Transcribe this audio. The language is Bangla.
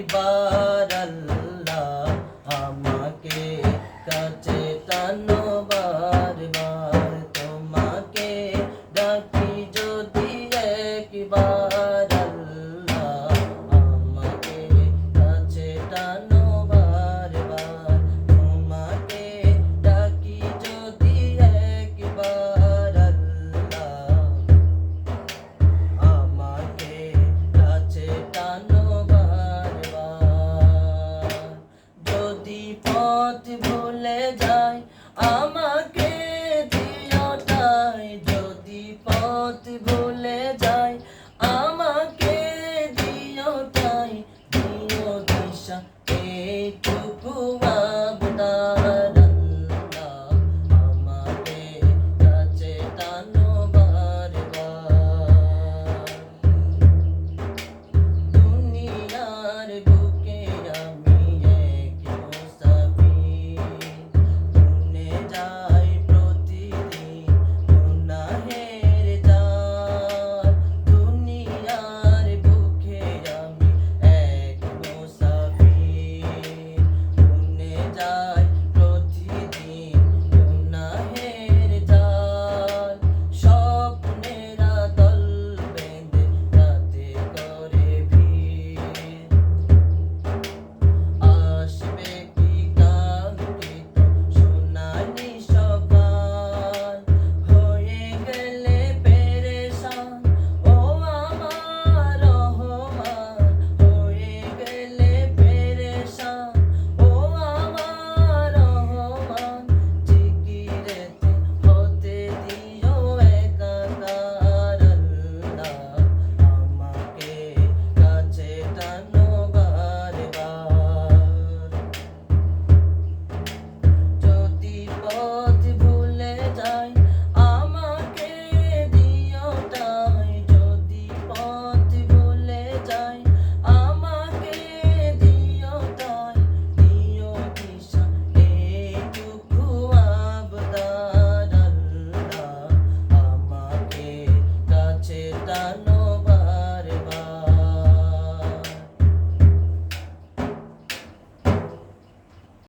একবার আল্লাহ আমাকে কাছে টানো বারবার, তোমাকে ডাকি যদি একবার আল্লাহ আমাকে কাছে টানো বারবার, তোমাকে ডাকি যদি একবার আল্লাহ আমাকে কাছে টানো বারবার। যদি পথ ভুলে যাই আমাকে দিও ঠাই, যদি পথ ভুলে যাই আমাকে দিও ঠাই, দিও দিশা একটু